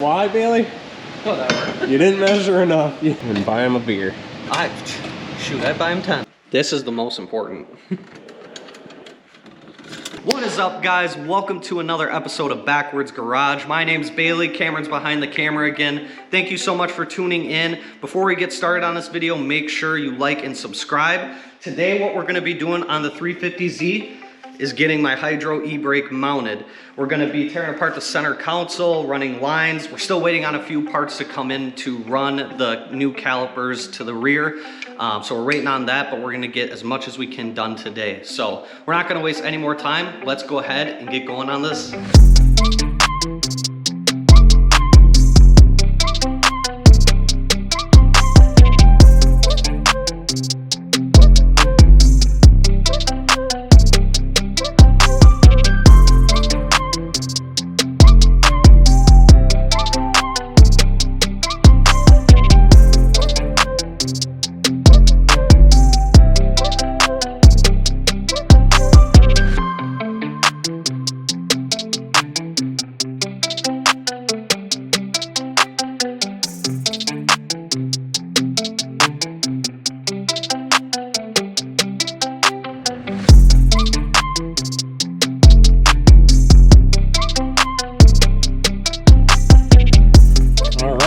Why, Bailey? Whatever. You didn't measure enough. You didn't buy him a beer. I'd buy him 10. This is the most important. What is up, guys? Welcome to another episode of Backwardz Garage. My name's Bailey. Cameron's behind the camera again. Thank you so much for tuning in. Before we get started on this video, make sure you like and subscribe. Today, what we're gonna be doing on the 350Z is getting my hydro e-brake mounted. We're gonna be tearing apart the center console, running lines. We're still waiting on a few parts to come in to run the new calipers to the rear. So we're waiting on that, but we're gonna get as much as we can done today. So we're not gonna waste any more time. Let's go ahead and get going on this.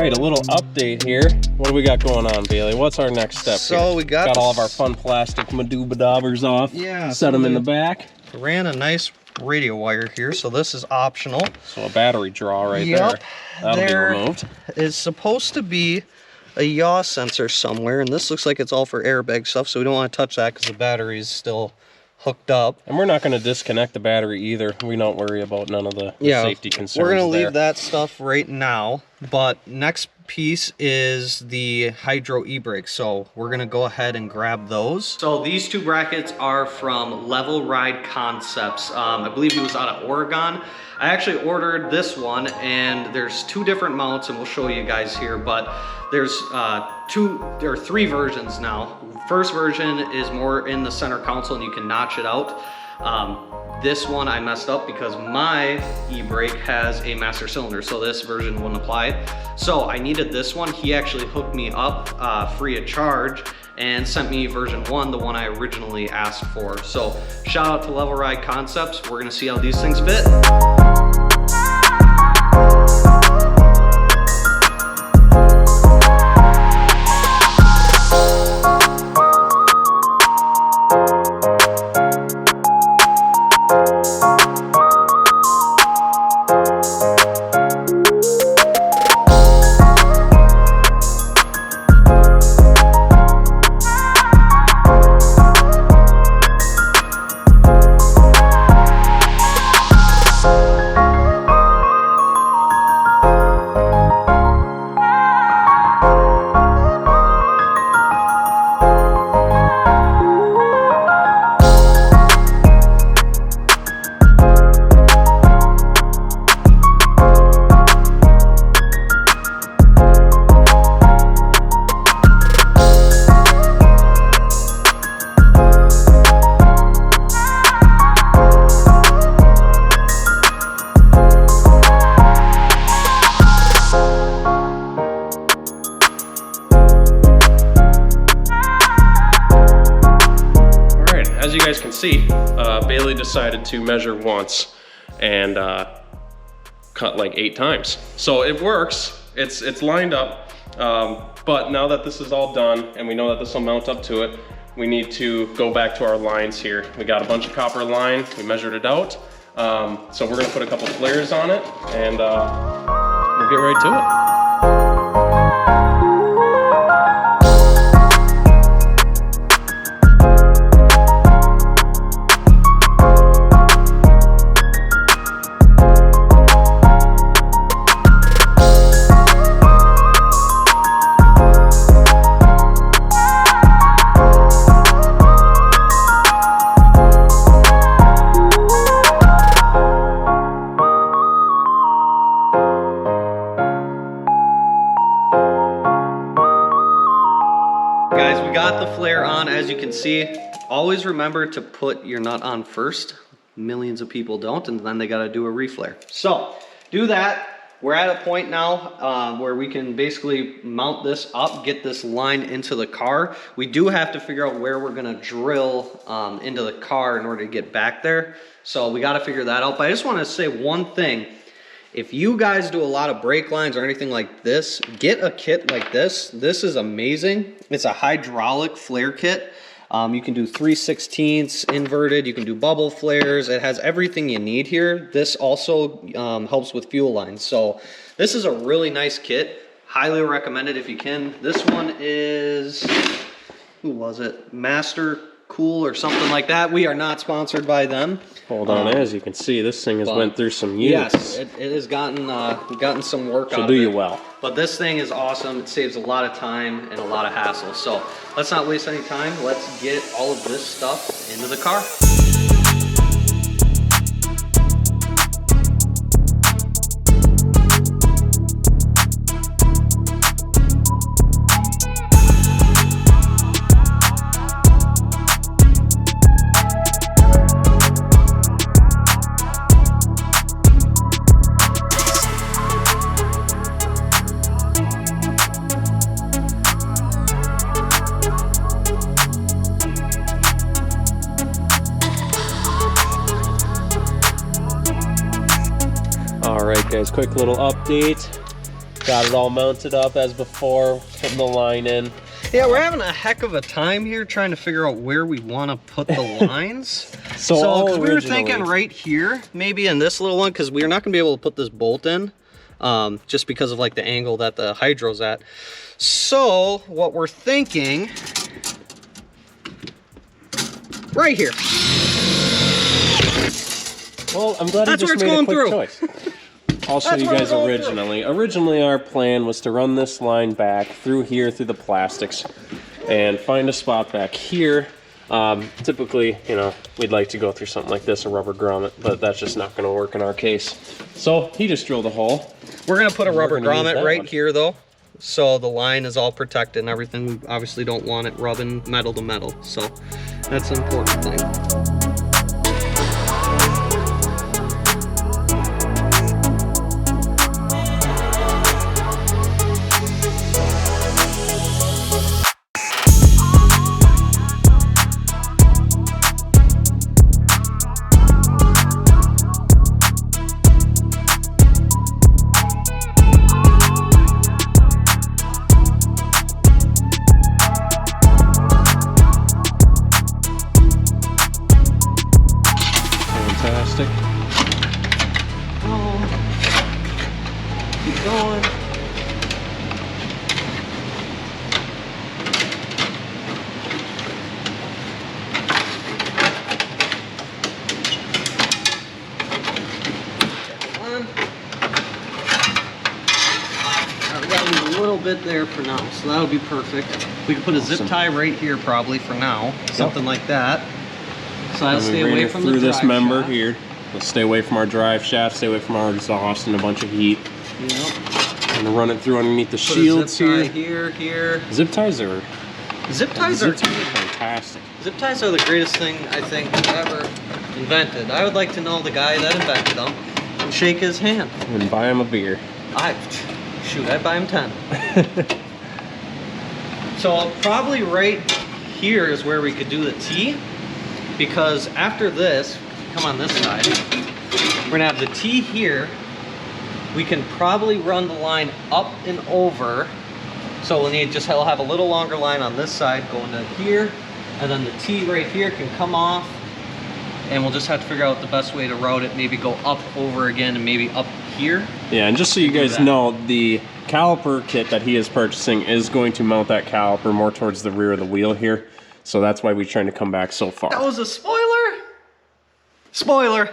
A little update here. What do we got going on, Bailey? What's our next step So here? we got all of our fun plastic madoobadabbers off. Yeah. Set them in the back. Ran a nice radio wire here, so this is optional. So a battery draw right there. That'll be removed. Is supposed to be a yaw sensor somewhere, and this looks like it's all for airbag stuff, so we don't want to touch that because the battery is still hooked up. And we're not going to disconnect the battery either. We don't worry about none of the safety concerns. We're going to leave that stuff right now, but next piece is the hydro e-brake, so we're going to go ahead and grab those. So these two brackets are from Level Ride Concepts. I believe he was out of Oregon. I actually ordered this one, and there's two different mounts, and we'll show you guys here, but there's there are three versions now. First version is more in the center console and you can notch it out. This one I messed up because my e-brake has a master cylinder, so this version wouldn't apply. So I needed this one. He actually hooked me up free of charge and sent me version 1, the one I originally asked for. So shout out to Level Ride Concepts. We're gonna see how these things fit. As you guys can see, Bailey decided to measure once and cut like 8 times. So it works, it's lined up, but now that this is all done and we know that this will mount up to it, we need to go back to our lines here. We got a bunch of copper line, we measured it out. So we're gonna put a couple flares on it and we'll get right to it. Guys, we got the flare on, as you can see. Always remember to put your nut on first. Millions of people don't, and then they gotta do a reflare. So, do that. we're at a point now where we can basically mount this up, get this line into the car. We do have to figure out where we're gonna drill into the car in order to get back there. So we gotta figure that out. But I just wanna say one thing. If you guys do a lot of brake lines or anything like this, get a kit like this. This is amazing. It's a hydraulic flare kit. You can do 3/16 inverted, you can do bubble flares. It has everything you need here. This also helps with fuel lines. So this is a really nice kit. Highly recommend it if you can. This one is, who was it? Master Cool or something like that. We are not sponsored by them. Hold on, as you can see, this thing has went through some units. Yes, it has gotten some work out of it. So do you well. But this thing is awesome. It saves a lot of time and a lot of hassle. So let's not waste any time. Let's get all of this stuff into the car. Alright guys, quick little update. Got it all mounted up as before, putting the line in. Yeah, we're having a heck of a time here trying to figure out where we want to put the lines. So we were thinking right here, maybe in this little one, because we're not going to be able to put this bolt in, just because of like the angle that the hydro's at. So what we're thinking, right here. Well, I'm glad you just made a quick choice. I'll show you guys originally. Originally, our plan was to run this line back through here, through the plastics, and find a spot back here. Typically, you know, we'd like to go through something like this, a rubber grommet, but that's just not going to work in our case. So he just drilled a hole. We're going to put a rubber grommet right here, though, so the line is all protected and everything. We obviously don't want it rubbing metal to metal, so that's an important thing. Fantastic. Oh, keep going. We got a little bit there for now, so that'll be perfect. We can put a zip tie right here probably for now, something like that. So I'll stay away from through this member here. Let's stay away from our drive shaft, stay away from our exhaust and a bunch of heat. Yep. And run it through underneath the shields here. Here. Zip ties are fantastic. Zip ties are the greatest thing I think ever invented. I would like to know the guy that invented them and shake his hand. And buy him a beer. I'd buy him 10. So probably right here is where we could do the T, because after this, come on this side, we're gonna have the T here. We can probably run the line up and over. So he'll have a little longer line on this side going to here, and then the T right here can come off, and we'll just have to figure out the best way to route it, maybe go up over again and maybe up here. Yeah, and just so you guys know, the caliper kit that he is purchasing is going to mount that caliper more towards the rear of the wheel here. So that's why we're trying to come back so far. That was a spoiler? Spoiler.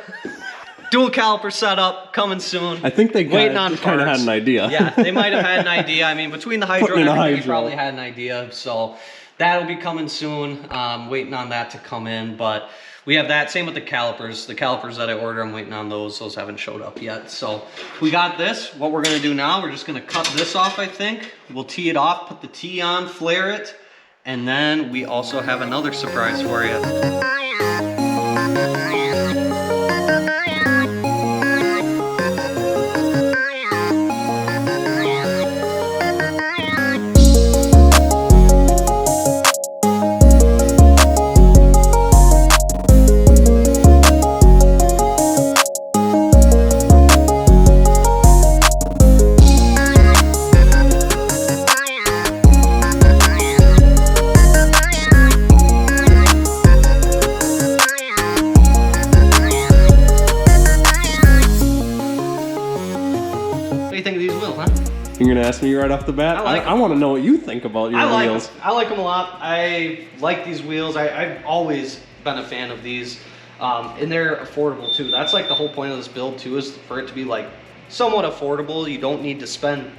Dual caliper setup coming soon. I think they kind of had an idea. Yeah, they might have had an idea. I mean, between the hydro and everything, we probably had an idea. So that'll be coming soon. Waiting on that to come in. But we have that. Same with the calipers. The calipers that I ordered, I'm waiting on those. Those haven't showed up yet. So we got this. What we're going to do now, we're just going to cut this off, I think. We'll tee it off, put the T on, flare it. And then we also have another surprise for you. 100%. You're gonna ask me right off the bat? I want to know what you think about your wheels. I like them a lot. I like these wheels. I've always been a fan of these. And they're affordable too. That's like the whole point of this build too, is for it to be like somewhat affordable. You don't need to spend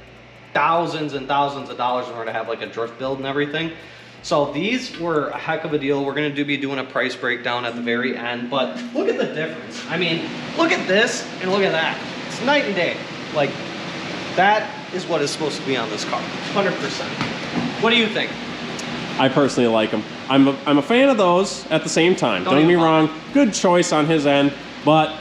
thousands and thousands of dollars in order to have like a drift build and everything. So these were a heck of a deal. We're gonna be doing a price breakdown at the very end, but look at the difference. I mean, look at this and look at that. It's night and day. Like, that is what is supposed to be on this car, 100%. What do you think? I personally like them. I'm a fan of those at the same time. Don't get me wrong, good choice on his end, but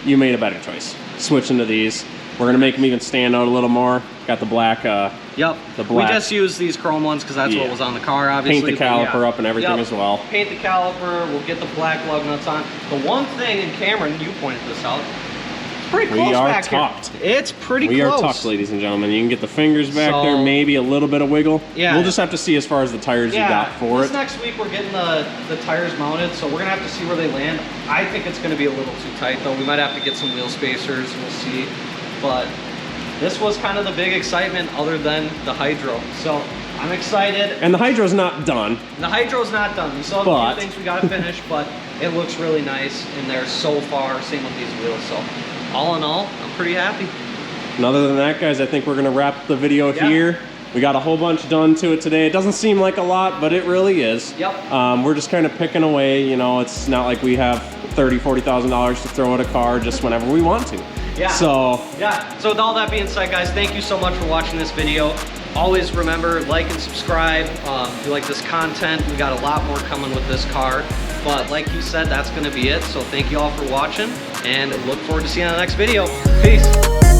you made a better choice. Switching to these. We're gonna make them even stand out a little more. Got the black, yep. The black. We just used these chrome ones because that's what was on the car, obviously. Paint the caliper up and everything as well. Paint the caliper, we'll get the black lug nuts on. The one thing, and Cameron, you pointed this out, it's pretty close back here. We are tucked. It's pretty close. We are tucked, ladies and gentlemen. You can get the fingers back there, maybe a little bit of wiggle. Yeah. We'll just have to see as far as the tires you got for it. Next week we're getting the tires mounted, so we're gonna have to see where they land. I think it's gonna be a little too tight though. We might have to get some wheel spacers, we'll see. But this was kind of the big excitement other than the hydro. So I'm excited. And the hydro's not done. The hydro's not done. We still have a few things we gotta finish, but it looks really nice in there so far. Same with these wheels. So all in all, I'm pretty happy. And other than that, guys, I think we're gonna wrap the video here. We got a whole bunch done to it today. It doesn't seem like a lot, but it really is. Yep. We're just kind of picking away. You know, it's not like we have $30,000, $40,000 to throw at a car just whenever we want to. Yeah. So with all that being said, guys, thank you so much for watching this video. Always remember, like and subscribe. If you like this content, we got a lot more coming with this car. But like you said, that's gonna be it. So thank you all for watching and look forward to seeing you in the next video. Peace.